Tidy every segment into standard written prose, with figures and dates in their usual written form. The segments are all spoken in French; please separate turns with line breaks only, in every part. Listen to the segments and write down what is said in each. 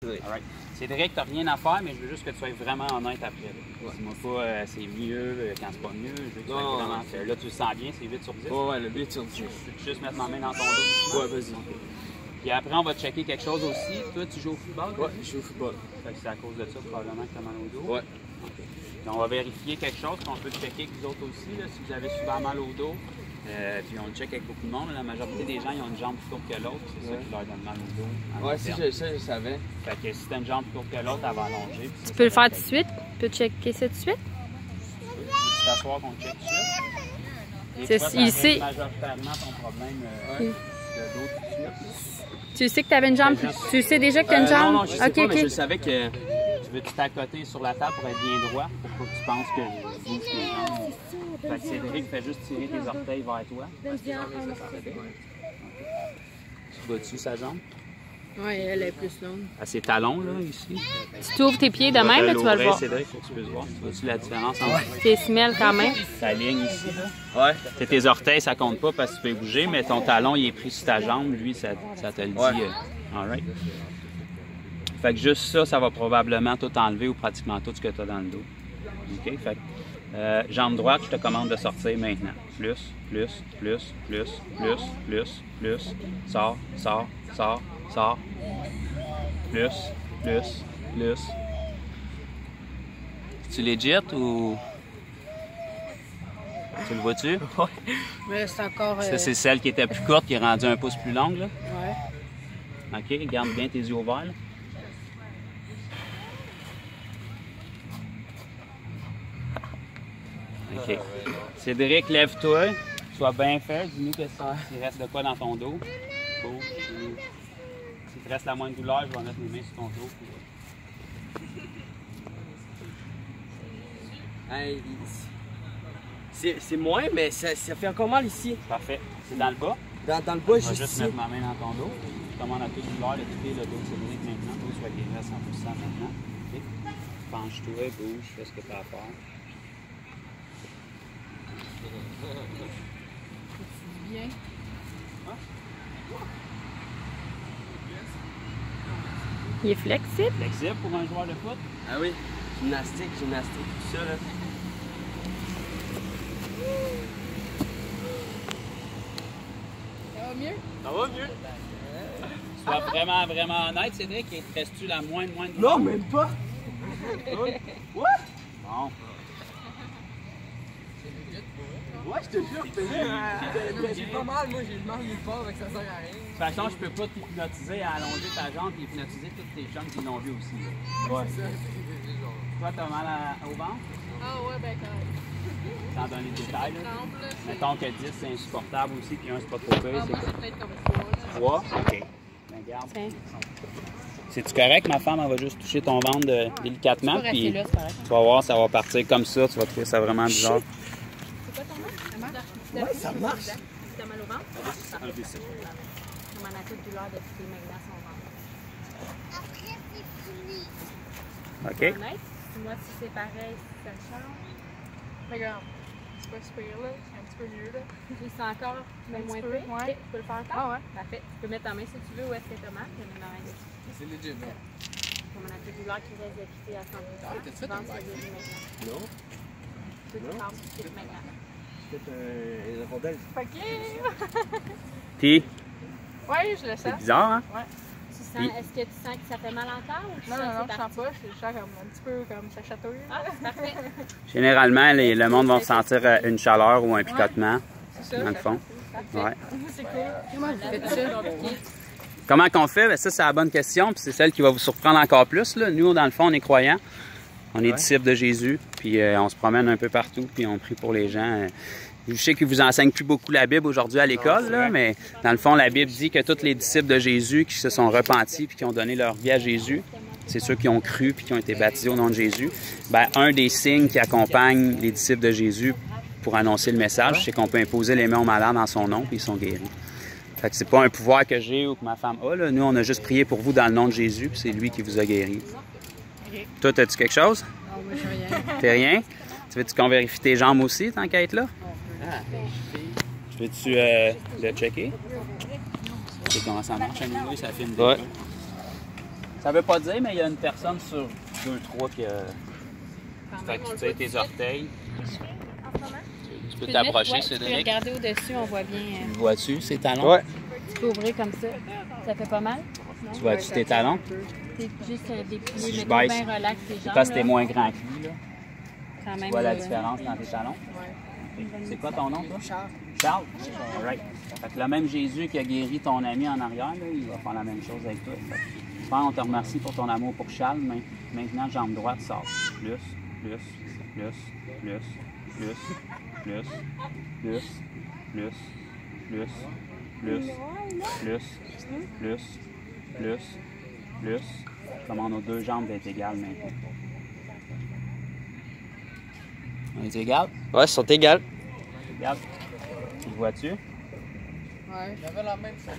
Oui.
Right. Cédric, t'as rien à faire, mais je veux juste que tu sois vraiment honnête après.
Ouais.
Dis-moi pas c'est mieux quand c'est pas mieux. Je veux que tu sois vraiment fait. Là, tu le sens bien, c'est 8 sur 10.
Ouais, le 8 sur 10.
Tu peux juste mettre ma main dans ton dos.
Ouais, vas-y.
Okay. Puis après, on va checker quelque chose aussi. Toi, tu joues au football?
Ouais, je joue au football.
Fait que c'est à cause de ça, probablement, que tu as mal au dos.
Ouais.
Okay. Puis on va vérifier quelque chose qu'on peut checker avec vous autres aussi. Là, si vous avez souvent mal au dos, puis on le check avec beaucoup de monde. La majorité des gens, ils ont une jambe plus courte que l'autre. C'est ça qui leur donne mal au dos.
Ouais, si je savais.
Fait que si t'as une jambe plus courte que l'autre, elle va allonger.
Tu peux le faire tout de suite? Tu peux checker ça tout de suite?
Tu peux t'asseoir qu'on check tout de suite.
C'est il sait.
Majoritairement ton problème de dos tout de suite.
Tu sais que tu avais une jambe plus... Tu sais déjà que tu as une jambe?
Non, je sais pas, mais je savais que...
Tu veux t'accoter sur la table pour être bien droit, pour pas que tu penses que je bouge tes jambes. Fait que Cédric fait juste tirer tes orteils vers toi. Tu vois-tu sa jambe?
Oui, elle est plus longue.
À ses talons, là, ici.
Si tu ouvres tes pieds de même, là, tu vas le voir.
Cédric, faut que tu puisses voir. Tu vois-tu la différence entre
Tes semelles quand même.
ta ligne ici, là? Ouais. Tes orteils, ça compte pas parce que tu peux bouger, mais ton talon, il est pris sur ta jambe. Lui, ça te le dit. All right. Fait que juste ça, ça va probablement tout enlever ou pratiquement tout ce que tu as dans le dos. OK? Fait que, jambe droite, je te commande de sortir maintenant. Plus, plus, plus, plus, plus, plus, plus. Sors, sors, sors, sors. Plus, plus, plus. Tu legit ou... Tu le vois-tu?
Oui. Mais c'est encore...
Ça, c'est celle qui était plus courte, qui est rendue un pouce plus longue, là?
Ouais.
OK, garde bien tes yeux ouverts, là. OK. Cédric, lève-toi. Sois bien fait. Dis-nous s'il reste de quoi dans ton dos. Bouge. S'il te reste la moindre douleur, je vais mettre mes mains sur ton dos.
Hey, c'est moins, mais ça fait encore mal ici.
Parfait. C'est dans le bas.
Dans le bas,
Je vais
juste
juste
ici.
mettre ma main dans ton dos. Je commande à toute douleur de quitter le dos de Cédric maintenant. Toi, sois guéri à 100% maintenant. OK? Penche-toi, bouge, fais ce que tu as à faire.
Bien. Il est flexible.
Flexible pour un joueur de foot?
Ah oui, gymnastique, tout ça là.
Ça va mieux?
Ça va mieux?
Sois vraiment, vraiment honnête, Cédric. Et te reste-tu la moindre
Non, même pas! What?
Bon.
Ouais, je te jure, j'ai pas mal, moi j'ai le mal nulle part, donc ça sert à rien.
De toute façon, je peux pas t'hypnotiser à allonger ta jambe et hypnotiser toutes tes jambes qui l'ont vu aussi. Là. Ouais. Toi, t'as mal au ventre?
Ah ouais, ben quand même.
Sans donner de détails. Là. Mettons que 10 c'est insupportable aussi, puis 1 c'est pas trop pire.
Ah, moi, c'est peut-être comme
3? OK. Ben, garde. C'est-tu correct? Ma femme, elle va juste toucher ton ventre délicatement, puis
là,
tu vas voir, ça va partir comme ça. Tu vas trouver ça vraiment bizarre.
C'est quoi ton nom? Ça marche?
Ouais, ça marche.
T'as mal au ventre?
Un des six.
On a toute douleur depuis que les mains dans son ventre.
Après, c'est fini.
OK.
Honnête, moi, si c'est pareil, si ça change.
Regarde, c'est pas super là, c'est un petit peu mieux là.
Tu sens encore, mais moins
peu,
peu.
ouais.
Ok, tu peux le faire encore?
Ah ouais.
Parfait. Tu peux mettre ta main si tu veux où est-ce que tu as mal. Je vais mettre ma main dessus.
C'est legit, non?
Comme on a toute douleur qui reste de quitter à 100%.
t'as-tu fait un
Ventre,
bac?
c'est guéri maintenant.
Non?
Tout
Non.
part, tu quittes maintenant.
C'est une rondelle.
Ok!
Puis,
Ouais, je le
c'est
sens.
bizarre, hein?
Ouais.
Est-ce que tu sens que ça fait mal encore ou tu
Non,
sens
non,
que
non,
c'est
je
parti?
sens pas, je sens comme un petit peu comme ça chatouille.
Ah, c'est parfait.
Généralement, le monde va ressentir une chaleur ou un picotement,
C'est ça.
dans le fond. Ouais.
C'est cool.
Comment vous faites ça? Compliqué.
Comment qu'on fait? Bien, ça, c'est la bonne question, puis c'est celle qui va vous surprendre encore plus. Là. Nous, dans le fond, on est croyants. On est disciples de Jésus, puis on se promène un peu partout, puis on prie pour les gens. Je sais qu'ils vous enseignent plus beaucoup la Bible aujourd'hui à l'école, là, mais dans le fond, la Bible dit que tous les disciples de Jésus qui se sont repentis puis qui ont donné leur vie à Jésus, c'est ceux qui ont cru puis qui ont été baptisés au nom de Jésus. Bien, un des signes qui accompagne les disciples de Jésus pour annoncer le message, c'est qu'on peut imposer les mains aux malades en son nom puis ils sont guéris. Fait que c'est pas un pouvoir que j'ai ou que ma femme a. Là. Nous, on a juste prié pour vous dans le nom de Jésus puis c'est lui qui vous a guéri.
Okay.
Toi, as-tu quelque chose?
Non, moi, je suis rien.
T'es rien? Tu veux-tu qu'on vérifie tes jambes aussi, tant qu'à être là? Veux-tu le checker? Tu sais comment ça marche à niveau, ça filme des
Ouais.
fois. Ça veut pas dire, mais il y a une personne sur 2-3 qui a... Fait que tu sais tes orteils.
En ce moment?
Tu peux t'approcher,
Tu peux
Cédric.
regarder au-dessus, on voit bien.
Vois-tu ces talons?
Ouais.
Tu peux ouvrir comme ça. Ça fait pas mal?
Tu vois-tu tes talons?
C'est juste des
Si
pliés,
je
mais
baisse,
bien relax tes
c'est
jambes.
parce que t'es
là.
moins grand que lui, là.
Quand
Tu
même,
vois la différence dans tes talons? C'est quoi ton nom, toi?
Charles.
Charles? Right. Fait que le même Jésus qui a guéri ton ami en arrière, là, il va faire la même chose avec toi. Fait que, Père, on te remercie pour ton amour pour Charles, mais maintenant, jambe droite sort. Plus, plus, plus, plus, plus, plus, plus, plus, plus, plus, plus, plus, plus, plus. Comment nos deux jambes d'être égales maintenant. On est égales?
Ouais, ils sont égales.
Regarde. Tu le vois-tu?
Ouais. J'avais la même chose.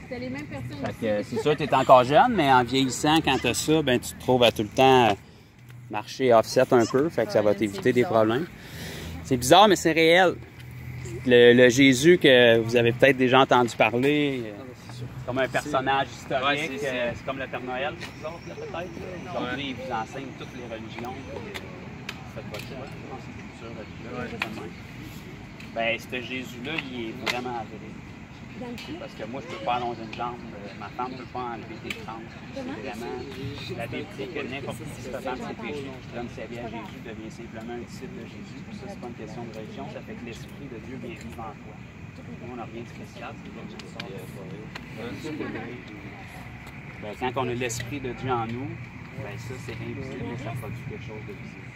C'est les mêmes personnes
Fait
aussi.
que c'est sûr que tu es encore jeune, mais en vieillissant, quand tu as ça, ben, tu te trouves à tout le temps marcher offset un peu. Fait que ça va t'éviter des problèmes. C'est bizarre, mais c'est réel. Le Jésus que vous avez peut-être déjà entendu parler, comme un personnage historique, c'est comme le Père Noël pour vous autres, là, peut-être. Là. Aujourd'hui, il vous enseigne toutes les religions. Faites pas ça, hein? C'est une culture religieuse. Ben, ce Jésus-là, il est vraiment avéré. Parce que moi, je ne peux pas allonger une jambe, ma femme ne peut pas enlever des jambes. C'est vraiment la Bible dit que n'importe qui se repent de ses péchés, qui donne sa vie à Jésus, devient simplement un disciple de Jésus. Puis ça, c'est pas une question de religion, ça fait que l'Esprit de Dieu vient vivre en toi. Nous, on n'a rien de spécial, c'est comme ça sort ben, quand on a l'Esprit de Dieu en nous, ben ça, c'est invisible, mais ça produit quelque chose de visible.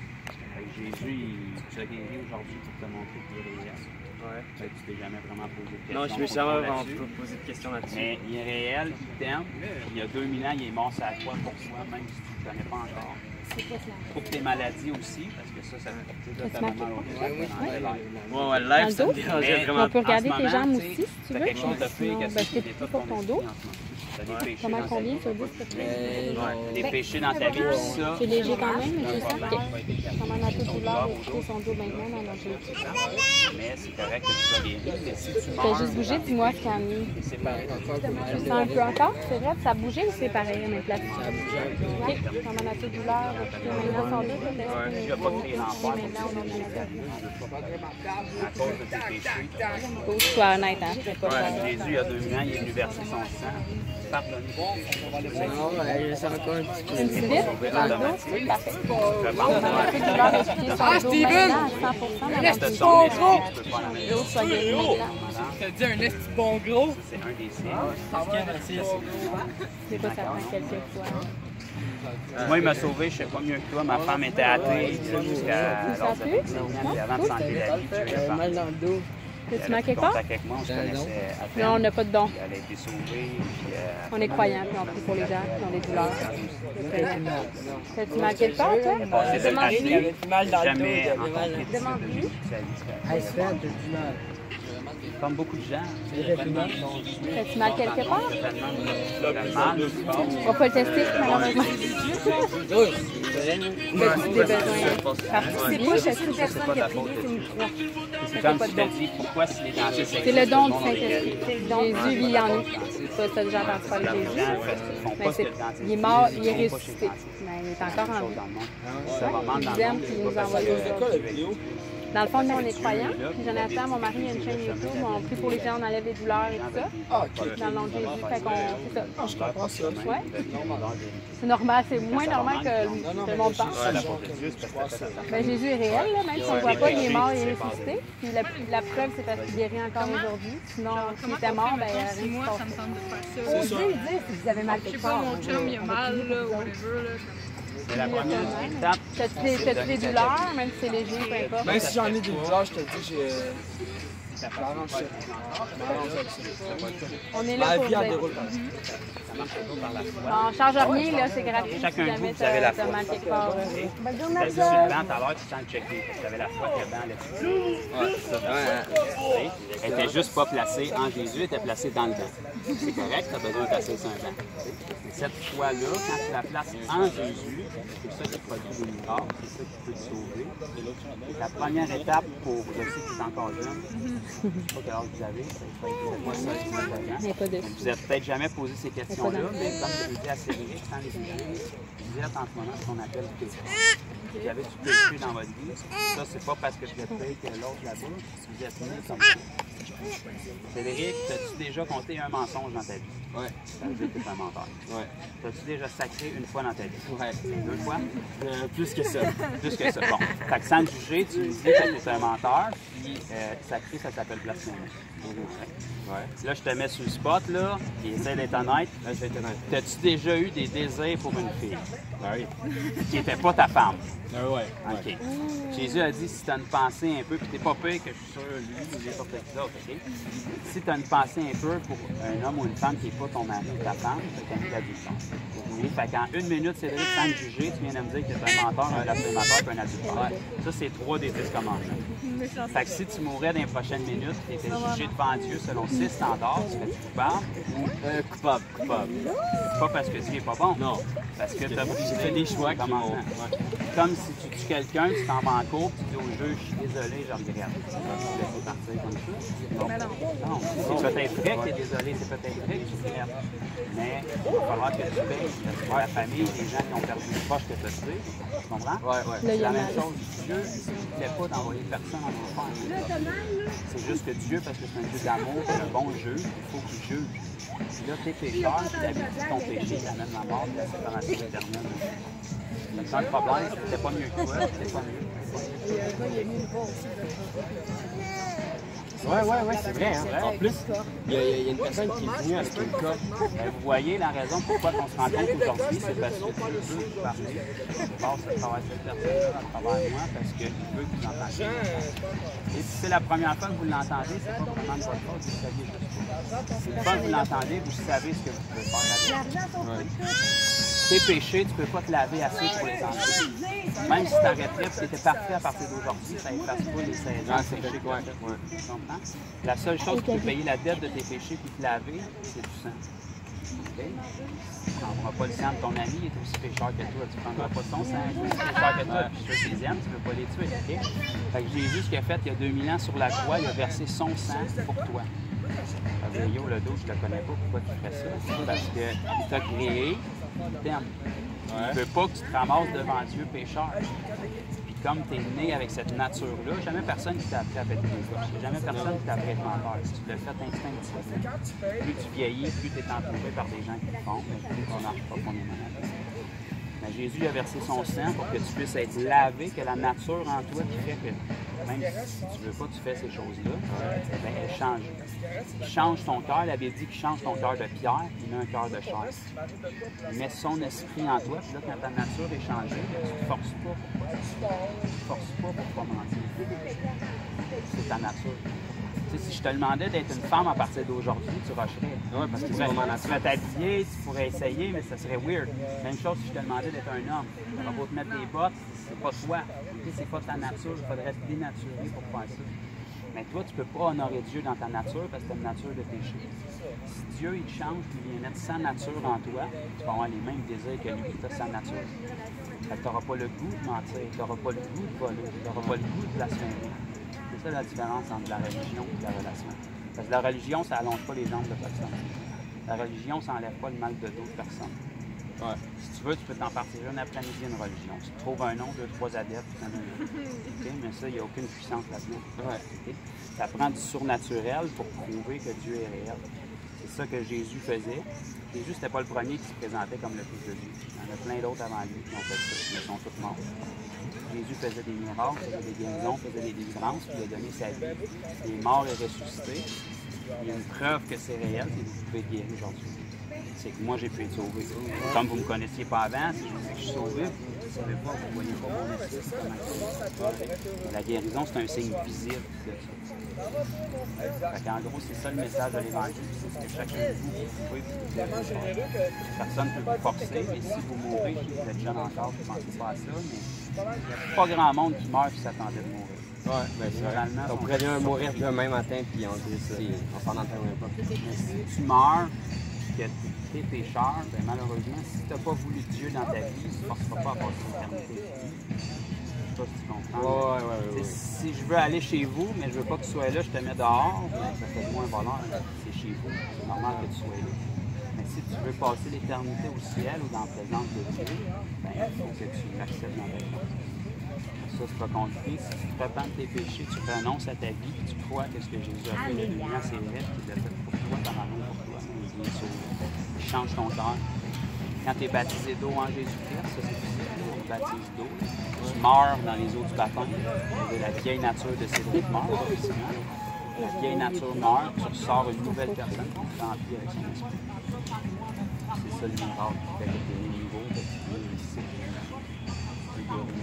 Jésus, il t'a guéri aujourd'hui pour te montrer qu'il est réel. Ouais. Tu t'es jamais vraiment posé de questions.
Non, je me suis jamais vraiment posé de questions là-dessus.
Mais il est réel, il t'aime. Il y a 2000 ans, il est mort sur la croix pour toi, même si tu ne le connais pas encore. Pour tes maladies aussi, parce que ça fait partie de ta maman au
Ouais, le live, ça me dérangeait vraiment.
On peut regarder tes jambes aussi, si tu veux.
quelque chose de pire que
Je t'ai pris pour ton dos. Comment combien sur 10, s'il te plaît?
Des péchés dans ta vie, puis ça.
C'est léger quand même, mais c'est ça. Comment on a tout douleur et tout son dos maintenant dans notre jeu.
Mais c'est correct que tu sois guéri, mais si tu
Fais
meurs,
juste bouger, dis-moi ce qu'il y a mis.
c'est pareil.
Je sens un peu encore, c'est vrai? Ça a bougé ou c'est pareil, mais place? OK. Comment on a tout douleur et maintenant son dos, peut-être?
Tu n'as pas créé l'enfer
Maintenant, on a maladie.
à cause de tes péchés.
Faut que tu sois honnête, hein? C'est pas ça.
Jésus, il y a 2000 ans, il est venu verser son sang. Pardonne-moi.
Non, je sens encore un petit peu.
Une petite vitre dans le dos? Parfait. On a un peu de douleur expliquer son dos maintenant à 100%. Dans la petite
Bon
gros.
tu peux faire la même
L'eau
chose.
soit guérie maintenant.
Je te dis un esti bon gros.
C'est un des signes.
C'est pas ça prend quelques fois.
Moi, il m'a sauvé, je sais pas mieux que toi. Ma femme était athée jusqu'à
Ça
l'âge de
pue?
29 ans. Puis avant de s'enlever la vie, Dieu
J'avais
a
mal dans le dos.
T'as-tu mal quelque part?
contact avec moi, on se connaissait à peine.
Non, on n'a pas de don.
Puis elle a été sauvée. Puis,
On est croyants, puis on prie pour les gens qui ont des douleurs. T'as-tu mal quelque part, toi?
passé de
Demande-lui.
athée,
J'avais plus mal dans le dos.
jamais
J'avais
rencontré
mal.
de disciple de
Demande-lui.
Jésus de sa vie.
Hey, Sven, t'as du mal.
Comme beaucoup de gens.
T'as-tu mal quelque part?
Le mal,
On va pas le tester, malheureusement. T'as-tu des besoins particuliers? Je suis une personne qui a prié, c'est une croix.
c'est comme tu t'as dit, pourquoi si les dangers
C'est le don du Saint-Esprit. Jésus vit en nous. Ça, t'as déjà entendu parler de Jésus. Mais il est mort, il est ressuscité. Mais il est encore en vie. Il nous aime, puis il nous envoie aujourd'hui. Dans le fond, nous, on est croyants. Puis Jonathan, mon mari, il a une chaîne YouTube. On prie pour les gens, on enlève les douleurs et tout ça. Dans le nom de Jésus. Fait qu'on. C'est ça.
Je comprends ça.
Ouais. C'est normal, c'est moins normal que tout le monde pense. Ben, Jésus est réel, là, même si on ne le voit pas, il est mort, il est ressuscité. Puis la preuve, c'est parce qu'il guérit encore aujourd'hui. Sinon, s'il était mort, ben, rien ne
Moi,
se
ça me
passerait.
tente de faire ça.
Osez le dire si vous avez mal
Je sais
quelque
pas,
part.
mon chum, il a mal, là, ou whatever, là.
C'est la première étape.
T'as-tu des douleurs, même si c'est léger, peu importe?
Même si j'en ai des douleurs, je te dis, j'arrange ça.
On est là
Ma
pour
vie
vous
en
aider.
déroule.
On charge rien, là, c'est gratuit. Si
Chacun de
jamais
vous avez la
t'as
foi.
mal quelque part. Bonne journée,
Parce que
Abdel.
sur le banc, tout à l'heure, tu sens le checker. Tu avais la foi que le banc allait te Elle était juste pas placée en Jésus, elle était placée dans le banc. c'est correct, tu as besoin de tasser sur un banc. Cette foi-là, quand tu la places en Jésus, c'est ça qui produit des miracles, c'est ça qui peut te sauver. Et la première étape pour, je sais que tu es encore jeune, je ne sais pas quel âge vous avez, moi ça, vous n'êtes peut-être jamais posé ces questions-là, mais comme je le dis à Cédric, sans les juger, vous êtes en ce moment ce qu'on appelle péché. Vous avez du péché dans votre vie, ça c'est pas parce que vous êtes pire que l'autre là-bas, vous êtes né comme ça. Cédric, as-tu déjà compté un mensonge dans ta vie?
Ouais.
Ça veut dire que tu es un menteur. Ouais. As-tu déjà sacré une fois dans ta vie?
Ouais.
2 fois?
Plus que ça.
Plus que ça. Bon. Fait que sans te juger, tu me dis que tu es un menteur, puis sacré, ça s'appelle blasphémer. Ouais. Là, je te mets sur le spot, là, puis essaie d'être honnête.
Là, je vais être honnête.
As-tu déjà eu des désirs pour une fille?
Oui.
Qui n'était pas ta femme?
Ouais.
OK. Jésus a dit, si tu as une pensée un peu, puis t'es pas pire que je suis sûr, lui ou n'importe qui d'autre, OK? Si tu as une pensée un peu pour un homme ou une femme qui n'est pas ton mari ou ta femme, c'est commis l'adultère. Oui, fait qu'en 1 minute, Cédric, sans te juger, tu viens de me dire que tu es un menteur, un blasphémateur et un adultère. Ça, c'est 3 des 10 commandements. Fait que si tu mourrais dans les prochaines minutes, tu étais jugé devant Dieu selon 6 standards, tu serais coupable ou
Coupable.
pas parce que Dieu n'est pas bon.
Non.
Parce que tu as
J'ai fait des choix qui m'ont...
Comme si tu tues quelqu'un, tu t'en vas en cours, tu dis au juge, je suis désolé, je regrette. Tu laisses partir comme ça. Non, c'est peut-être vrai que tu es désolé, c'est peut-être vrai que tu regrettes. Mais il va falloir que tu payes. La famille, les gens qui ont perdu les proches que tu as tués. Tu comprends? Ouais. C'est la même chose. Dieu ne voulait pas d'envoyer personne en enfer. C'est juste que Dieu, parce que c'est un Dieu d'amour, c'est un bon juge, il faut qu'il juge. Puis là, t'es pécheur, puis la vie ton péché t'amène la mort et la séparation éternelle. Donc, le problème, c'était pas mieux que toi, c'était pas mieux.
Ouais, c'est vrai. Hein? En plus, il y a une personne qui est venue avec une corde.
Vous voyez la raison pourquoi on se rencontre aujourd'hui, c'est parce que Dieu veut vous parler. Il passe à travers cette personne-là, à travers moi, parce qu'il veut que vous entendiez. Et si c'est la première fois que vous l'entendez, c'est pas vraiment de votre faute, vous saviez juste pas. Si une fois que vous l'entendez, vous savez ce que vous pouvez faire avec. Tes péchés, tu ne peux pas te laver assez pour les enlever. Même si tu arrêterais et que tu étais parfait à partir d'aujourd'hui, ça n'efface pas les 16 ans de péché que tu as fait. Tu comprends? La seule chose qui peut payer la dette de tes péchés et te laver, c'est du sang. Okay? Tu ne prendras pas le sang de ton ami, il est aussi pécheur que toi. Tu ne prendras pas son sang, il est aussi pécheur que toi. Puis ceux qui les aiment, tu ne veux pas les tuer. Okay? Fait que Jésus, ce qu'il a fait il y a 2000 ans sur la croix, il a versé son sang pour toi. Yo, le dos, je ne le connais pas, pourquoi tu ferais ça? Parce qu'il t'a créé, il t'aime. Il ne veut pas que tu te ramasses devant Dieu pécheur. Puis comme tu es né avec cette nature-là, jamais personne qui t'a appris à péter des coches. Jamais personne qui t'a appris à être menteur. Tu l'as fait instinctivement. Plus tu vieillis, plus tu es entouré par des gens qui le font, plus tu marches profondément là-dedans. Mais Jésus a versé son sang pour que tu puisses être lavé, que la nature en toi qui fait que même si tu ne veux pas que tu fais ces choses-là, ben, elle change. Il change ton cœur. La Bible dit qu'il change ton cœur de pierre, il met un cœur de chair. Il met son esprit en toi, puis là, quand ta nature est changée, tu ne te forces pas. Tu ne forces pas pour pas mentir. C'est ta nature. Tu sais, si je te demandais d'être une femme à partir d'aujourd'hui, tu rusherais. Oui, parce que tu pourrais t'habiller, tu pourrais essayer, mais ça serait weird. Même chose si je te demandais d'être un homme. Tu vas pas te mettre des bottes, c'est pas toi. C'est pas ta nature, il faudrait te dénaturer pour faire ça. Mais toi, tu ne peux pas honorer Dieu dans ta nature parce que tu as une nature de péché. Si Dieu, il change, il vient mettre sa nature en toi, tu vas avoir les mêmes désirs que lui, tu as sa nature. Tu n'auras pas le goût de mentir, tu n'auras pas le goût de voler, tu n'auras pas le goût de blasphémer. C'est ça la différence entre la religion et la relation. Parce que la religion, ça n'allonge pas les jambes de personne. La religion, ça n'enlève pas le mal de d'autres personnes. Ouais. Si tu veux, tu peux t'en partir une après-midi une religion. Si tu trouves un nom, 2, 3 adeptes, tu en as un. Okay? Mais ça, il n'y a aucune puissance là-dedans. Ouais. Okay? Ça prend du surnaturel pour prouver que Dieu est réel. C'est ça que Jésus faisait. Jésus, c'était pas le premier qui se présentait comme le Fils de Dieu. Il y en a plein d'autres avant lui qui ont fait ça, mais ils sont tous morts. Jésus faisait des miracles, faisait des guérisons, faisait des délivrances, puis il a donné sa vie. Il est mort et ressuscité. Il y a une preuve que c'est réel et vous pouvez être guéri aujourd'hui. c'est que moi, j'ai pu être sauvé. Comme vous ne me connaissiez pas avant, si je vous dis que je suis sauvé, vous ne savez pas, vous ne voyez pas mon esprit. La guérison, c'est un signe visible de ça. En gros, c'est ça le message de l'Évangile. C'est ce que chacun de vous pouvez vous dire. Personne ne peut vous forcer, mais si vous mourrez, vous êtes jeune encore, vous ne pensez pas à ça, mais il n'y a pas grand monde qui meurt qui s'attendait de mourir.
Ouais, ben c'est on pourrait bien mourir demain matin, puis on s'en entraînerait pas.
Mais si tu meurs, que tu es pécheur, ben malheureusement, si tu n'as pas voulu Dieu dans ta vie, tu ne forceras pas à passer l'éternité. Je sais pas si tu comprends.
Ouais.
Si je veux aller chez vous, mais je veux pas que tu sois là, je te mets dehors, ben, ça fait de moi un voleur. C'est chez vous. C'est normal que tu sois là. Mais si tu veux passer l'éternité au ciel ou dans la présence de Dieu, ben, il faut que tu l'acceptes dans ta vie. Ça, c'est pas compliqué. Si tu te repens de tes péchés, tu renonces à ta vie, tu crois que ce que Jésus a fait de lumière, c'est vrai, qu'il l'a fait pour toi, par amour pour toi, il vient sauver. Il change ton cœur. Quand tu es baptisé d'eau en Jésus-Christ, ça c'est aussi on te baptise d'eau. Tu meurs dans les eaux du baptême. La vieille nature de Cédric meurt, officiellement. La vieille nature meurt, tu ressors une nouvelle personne qui te remplit avec son esprit. C'est ça le miracle qui fait que tu es nouveau, que tu es ici.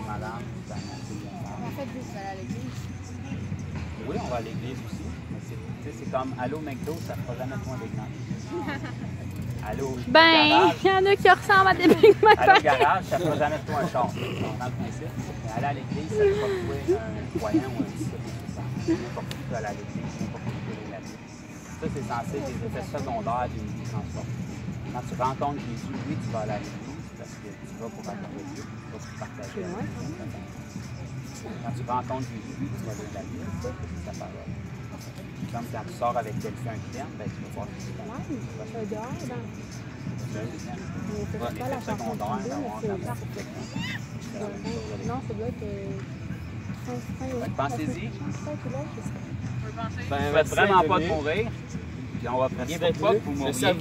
Malade,
En fait, vous allez à l'église.
oui, on va à l'église aussi. Mais c'est comme aller au McDo, ça ne fera jamais de point d'église. Aller au
Ben, il y en a qui ressemblent à des Big Mac.
aller au garage, ça ne fera jamais de toi un char. Dans le principe. Mais aller à l'église, ça ne fera pas de un croyant ou un disciple. N'importe qui peut aller à l'église, n'importe qui peut aller à l'église. Ça, c'est censé être des effets secondaires d'une vie transformée. Quand tu rencontres Jésus, oui, tu vas aller à l'église parce que tu vas pour rencontrer Dieu. Partager. Quand tu rencontres Jésus, tu vas lire la Bible, c'est sa parole. Comme quand tu sors avec quelqu'un qui t'aime, ben, tu vas voir ce que tu vas
Dehors, dans...
c'est pas la secondaire d'avoir de l'amour pour quelqu'un.
Non, ça doit être...
Pensez-y.
On peut penser.
Faites vraiment pas de mourir. Puis on va prier pour pas que vous mouriez.